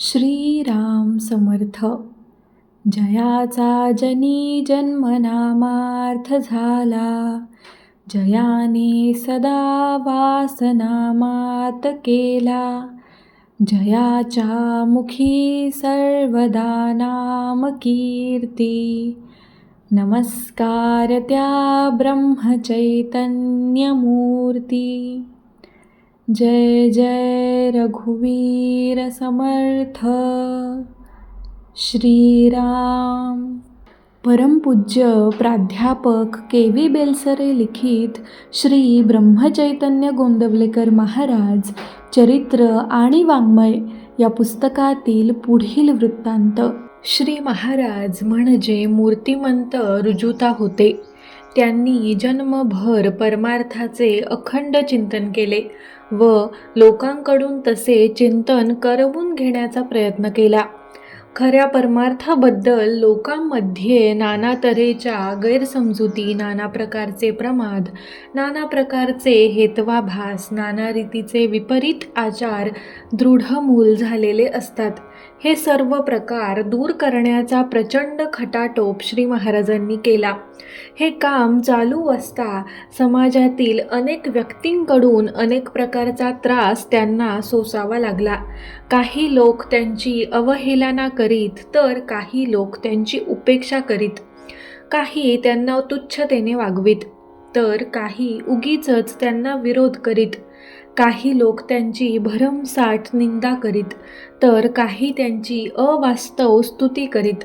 श्रीराम समर्थ. जयाचा जनी जन्मनामार्थ झाला, जयाने सदा वासनामात केला. जयाच्या मुखी सर्वदा नाम कीर्ती, नमस्कार त्या ब्रह्मचैतन्यमूर्ती. जय जय रघुवीर समर्थ. श्रीराम. परमपूज्य प्राध्यापक के.व्ही. बेलसरे लिखित श्री ब्रह्मचैतन्य गोंदवलेकर महाराज चरित्र आणि वाङ्मय या पुस्तकातील पुढील वृत्तांत. श्री महाराज म्हणजे मूर्तिमंत रुजुता होते. त्यांनी जन्मभर परमार्थाचे अखंड चिंतन केले व लोकांकडून तसे चिंतन करवून घेण्याचा प्रयत्न केला. खऱ्या परमार्थाबद्दल लोकांमध्ये नाना तऱ्हेच्या गैरसमजुती, नाना प्रकारचे प्रमाद, नाना प्रकारचे हेतवाभास, नाना रीतीचे विपरीत आचार दृढमूल झालेले असतात. हे सर्व प्रकार दूर करण्याचा प्रचंड खटाटोप श्री महाराजांनी केला. हे काम चालू असता समाजातील अनेक व्यक्तींकडून अनेक प्रकारचा त्रास त्यांना सोसावा लागला. काही लोक त्यांची अवहेलना करीत तर काही लोक त्यांची उपेक्षा करीत. काही त्यांना तुच्छतेने वागवीत तर काही उगीचच त्यांना विरोध करीत. काही लोक त्यांची भरमसाठ निंदा करीत तर काही त्यांची अवास्तव स्तुती करीत.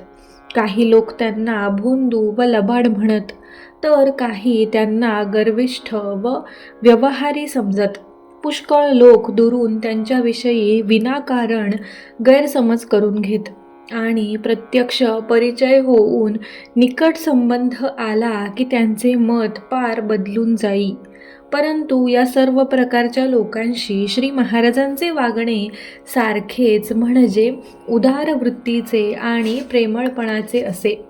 काही लोक त्यांना भोंदू व लबाड म्हणत तर काही त्यांना गर्विष्ठ व व्यवहारी समजत. पुष्कळ लोक दुरून त्यांच्याविषयी विनाकारण गैरसमज करून घेत आणि प्रत्यक्ष परिचय होऊन निकट संबंध आला की त्यांचे मत पार बदलून जाई. परंतु या सर्व प्रकारच्या लोकांशी श्री महाराजांचे वागणे सारखेच, म्हणजे उदार वृत्तीचे आणि प्रेमळपणाचे असे.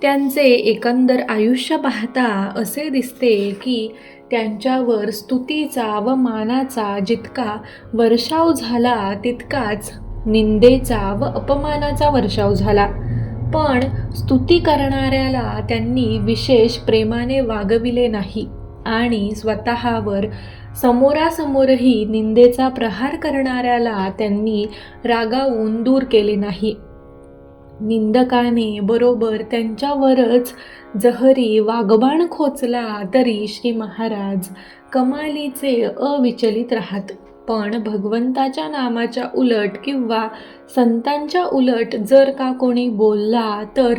त्यांचे एकंदर आयुष्य पाहता असे दिसते की त्यांच्यावर स्तुतीचा व मानाचा जितका वर्षाव झाला तितकाच निंदेचा व अपमानाचा वर्षाव झाला. पण स्तुती करणाऱ्याला त्यांनी विशेष प्रेमाने वागविले नाही आणि स्वतःवर समोरासमोरही निंदेचा प्रहार करणाऱ्याला त्यांनी रागावून दूर केले नाही. निंदकाने बरोबर त्यांच्यावरच जहरी वाघबाण खोचला तरी श्री महाराज कमालीचे अविचलित राहत. पण भगवंताच्या नामाच्या उलट किंवा संतांच्या उलट जर का कोणी बोलला तर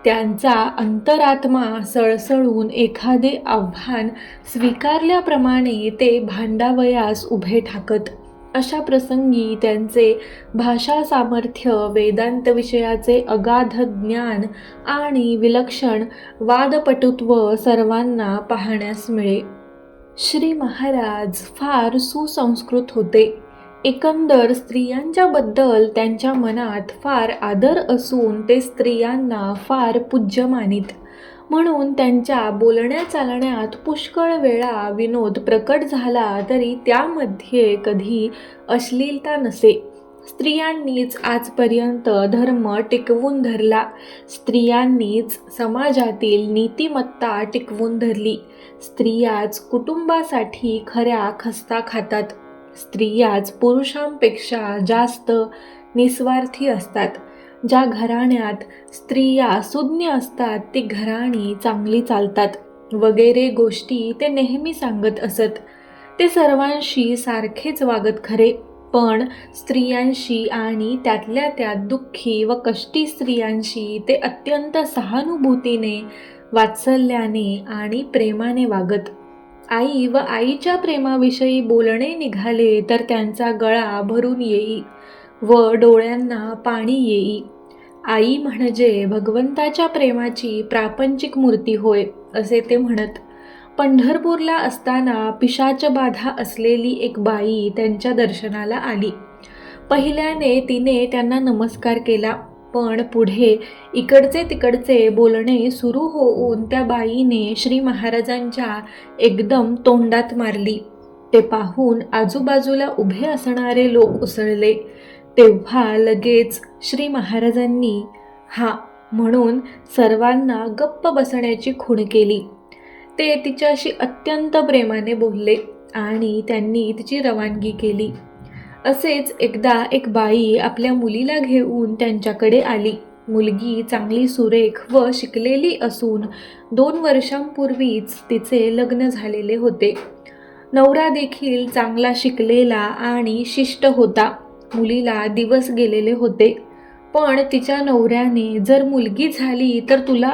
त्यांचा अंतरात्मा सळसळून एखादे आव्हान स्वीकारल्याप्रमाणे ते भांडावयास उभे ठाकत. अशा प्रसंगी त्यांचे भाषा सामर्थ्य, वेदांत विषयाचे अगाध ज्ञान आणि विलक्षण वादपटुत्व सर्वांना पाहण्यास मिळे. श्री महाराज फार सुसंस्कृत होते. एकंदर स्त्रियांच्या बद्दल त्यांच्या मनात फार आदर असून ते स्त्रियांना फार पूज्य मानित. म्हणून त्यांच्या बोलण्या चालण्यात पुष्कळ वेळा विनोद प्रकट झाला तरी त्यामध्ये कधी अश्लीलता नसे. स्त्रियांनीच आजपर्यंत धर्म टिकवून धरला. स्त्रियांनीच समाजातील नीतिमत्ता टिकवून धरली. स्त्रियाच कुटुंबासाठी खऱ्या खस्ता खातात. स्त्रियाच पुरुषांपेक्षा जास्त निस्वार्थी असतात. ज्या घराण्यात स्त्रिया सुज्ञ असतात ती घराणी चांगली चालतात वगैरे गोष्टी ते नेहमी सांगत असत. ते सर्वांशी सारखेच वागत खरे, पण स्त्रियांशी आणि त्यातल्या त्यात दुःखी व कष्टी स्त्रियांशी ते अत्यंत सहानुभूतीने, वात्सल्याने आणि प्रेमाने वागत. आई व आईच्या प्रेमाविषयी बोलणे निघाले तर त्यांचा गळा भरून येई व डोळ्यांना पाणी येई. आई म्हणजे भगवंताच्या प्रेमाची प्रापंचिक मूर्ती होय असे ते म्हणत. पंढरपूरला असताना पिशाचबाधा असलेली एक बाई त्यांच्या दर्शनाला आली. पहिल्याने तिने त्यांना नमस्कार केला, पण पुढे इकडचे तिकडचे बोलणे सुरू होऊन त्या बाईने श्री महाराजांच्या एकदम तोंडात मारली. ते पाहून आजूबाजूला उभे असणारे लोक उसळले. तेव्हा लगेच श्री महाराजांनी हा म्हणून सर्वांना गप्प बसण्याची खूण केली. ते तिच्याशी अत्यंत प्रेमाने बोलले आणि त्यांनी तिची रवानगी केली. असेच एकदा एक बाई आपल्या मुलीला घेऊन त्यांच्याकडे आली. मुलगी चांगली सुरेख व शिकलेली असून 2 वर्षांपूर्वीच तिचे लग्न झालेले होते. नवरा देखील चांगला शिकलेला आणि शिष्ट होता. मुलीला दिवस गेलेले होते, पण तिच्या नवऱ्याने जर मुलगी झाली तर तुला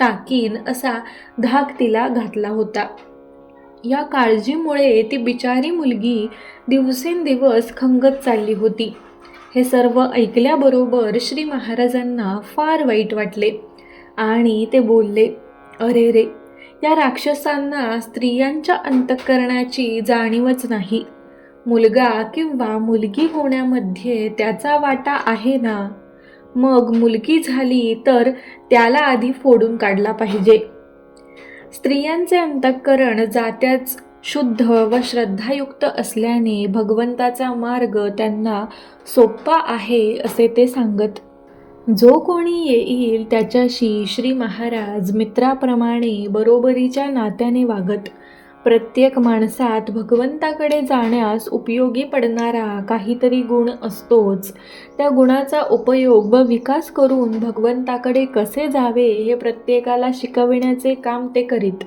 टाकीन असा धाक तिला घातला होता. या काळजीमुळे ती बिचारी मुलगी दिवसेंदिवस खंगत चालली होती. हे सर्व ऐकल्याबरोबर श्री महाराजांना फार वाईट वाटले आणि ते बोलले, अरे रे, या राक्षसांना स्त्रियांच्या अंतःकरणाची जाणीवच नाही. मुलगा किंवा मुलगी होण्यामध्ये त्याचा वाटा आहे ना, मग मुलगी झाली तर त्याला आधी फोडून काढला पाहिजे. स्त्रियांचे अंतःकरण जात्याच शुद्ध व श्रद्धायुक्त असल्याने भगवंताचा मार्ग त्यांना सोपा आहे असे ते सांगत. जो कोणी येईल त्याच्याशी श्री महाराज मित्राप्रमाणे बरोबरीच्या नात्याने वागत. प्रत्येक माणसात भगवंताकडे जाण्यास उपयोगी पडणारा काहीतरी गुण असतोच. त्या गुणाचा उपयोग व विकास करून भगवंताकडे कसे जावे हे प्रत्येकाला शिकविण्याचे काम ते करीत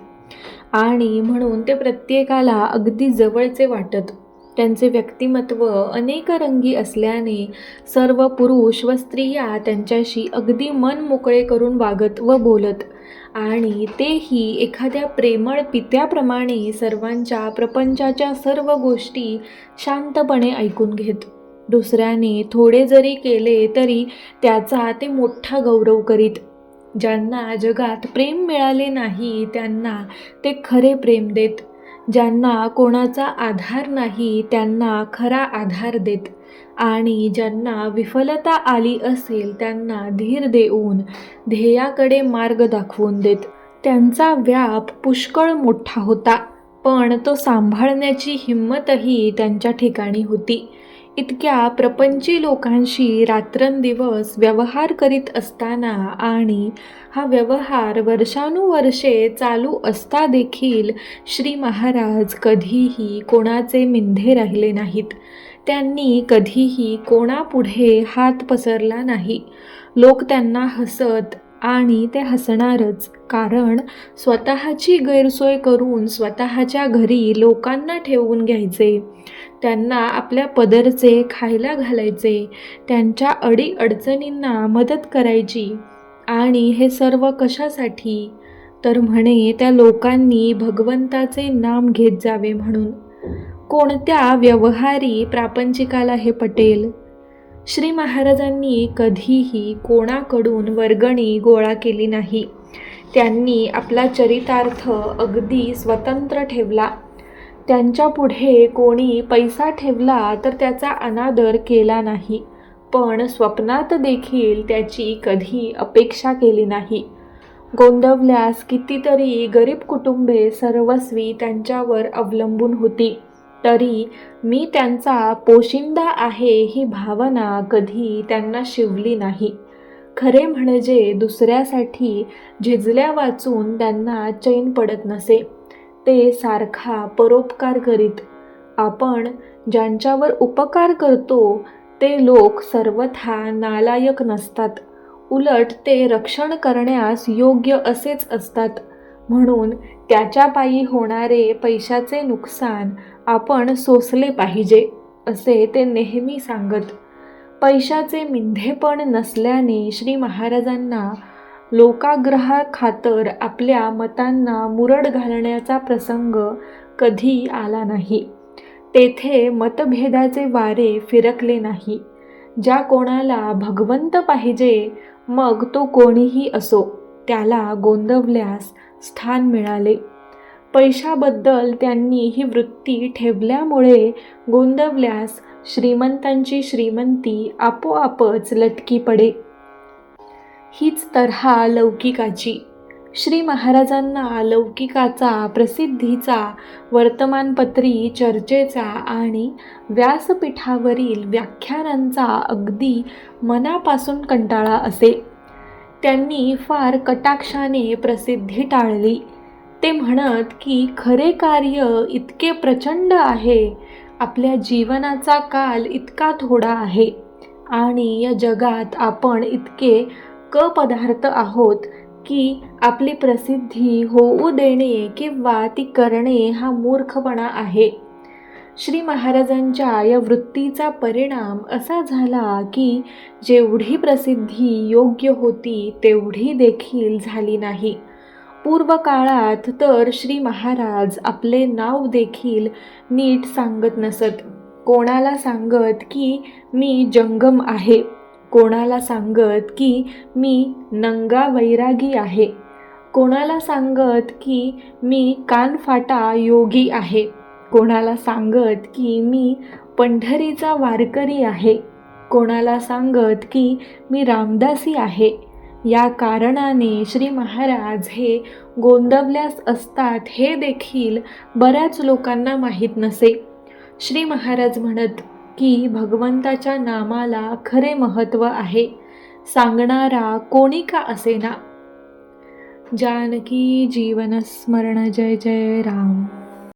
आणि म्हणून ते प्रत्येकाला अगदी जवळचे वाटत. त्यांचे व्यक्तिमत्व अनेकरंगी असल्याने सर्व पुरुष व स्त्रिया त्यांच्याशी अगदी मन मोकळे करून वागत व बोलत आणि तेही एखाद्या प्रेमळ पित्याप्रमाणे सर्वांच्या प्रपंचाच्या सर्व गोष्टी शांतपणे ऐकून घेत. दुसऱ्याने थोडे जरी केले तरी त्याचा ते मोठा गौरव करीत. ज्यांना जगात प्रेम मिळाले नाही त्यांना ते खरे प्रेम देत. ज्यांना कोणाचा आधार नाही त्यांना खरा आधार देत आणि ज्यांना विफलता आली असेल त्यांना धीर देऊन ध्येयाकडे मार्ग दाखवून देत. त्यांचा व्याप पुष्कळ मोठा होता, पण तो सांभाळण्याची हिंमतही त्यांच्या ठिकाणी होती. इतक्या प्रपंची लोकांशी रात्रंदिवस व्यवहार करीत असताना आणि हा व्यवहार वर्षानुवर्षे चालू असता देखील श्री महाराज कधीही कोणाचे मिंधे राहिले नाहीत. त्यांनी कधीही कोणापुढे हात पसरला नाही. लोक त्यांना हसत आणि ते हसणारच, कारण स्वतःची गैरसोय करून स्वतःच्या घरी लोकांना ठेवून घ्यायचे, त्यांना आपल्या पदरचे खायला घालायचे, त्यांच्या अडीअडचणींना मदत करायची. आणि हे सर्व कशासाठी? तर म्हणे त्या लोकांनी भगवंताचे नाम घेत जावे म्हणून. कोणत्या व्यवहारी प्रापंचिकाला हे पटेल? श्री महाराजांनी कधीही कोणाकडून वर्गणी गोळा केली नाही. त्यांनी आपला चरितार्थ अगदी स्वतंत्र ठेवला. त्यांच्या पुढे कोणी पैसा ठेवला तर त्याचा अनादर केला नाही, पण स्वप्नात देखील त्याची कधी अपेक्षा केली नाही. गोंदवल्यास कितीतरी गरीब कुटुंबे सर्वस्वी त्यांच्यावर अवलंबून होती, तरी मी त्यांचा पोशिंदा आहे ही भावना कधी त्यांना शिवली नाही. खरे म्हणजे दुसऱ्यासाठी झिजल्या वाचून त्यांना चैन पडत नसे. ते सारखा परोपकार करीत. आपण ज्यांच्यावर उपकार करतो ते लोक सर्वथा नालायक नसतात, उलट ते रक्षण करण्यास योग्य असेच असतात. म्हणून त्याच्या पायी होणारे पैशाचे नुकसान आपण सोसले पाहिजे असे ते नेहमी सांगत. पैशाचे मिंधेपण नसल्याने श्री महाराजांना लोकाग्रहाखातर आपल्या मतांना मुरड घालण्याचा प्रसंग कधी आला नाही. तेथे मतभेदाचे वारे फिरकले नाही. ज्या कोणाला भगवंत पाहिजे, मग तो कोणीही असो, त्याला गोंदवल्यास स्थान मिळाले. पैशाबद्दल त्यांनी ही वृत्ती ठेवल्यामुळे गोंदवल्यास श्रीमंतांची श्रीमंती आपोआपच लटकी पडे. हीच तऱ्हा लौकिकाची. श्री महाराजांना लौकिकाचा, प्रसिद्धीचा, वर्तमानपत्री चर्चेचा आणि व्यासपीठावरील व्याख्यानांचा अगदी मनापासून कंटाळा असे. त्यांनी फार कटाक्षाने प्रसिद्धी टाळली. ते म्हणत की खरे कार्य इतके प्रचंड आहे, आपल्या जीवनाचा काल इतका थोडा आहे आणि या जगात आपण इतके पदार्थ आहोत की आपली प्रसिद्धी होऊ देणे किंवा ती करणे हा मूर्खपणा आहे. श्री महाराजांच्या या वृत्तीचा परिणाम असा झाला की जेवढी प्रसिद्धी योग्य होती तेवढी देखील झाली नाही. पूर्व काळात तर श्री महाराज आपले नाव देखील नीट सांगत नसत. कोणाला सांगत की मी जंगम आहे, कोणाला सांगत की मी नंगा वैरागी आहे, कोणाला सांगत की मी कानफाटा योगी आहे, कोणाला सांगत की मी पंढरीचा वारकरी आहे, कोणाला सांगत की मी रामदासी आहे. या कारणाने श्री महाराज हे गोंदवल्यास असतात हे देखील बऱ्याच लोकांना माहीत नसे. श्री महाराज म्हणत की भगवंताच्या नामाला खरे महत्त्व आहे, सांगणारा कोणी का असेना. जानकी जीवन स्मरण जय जय राम.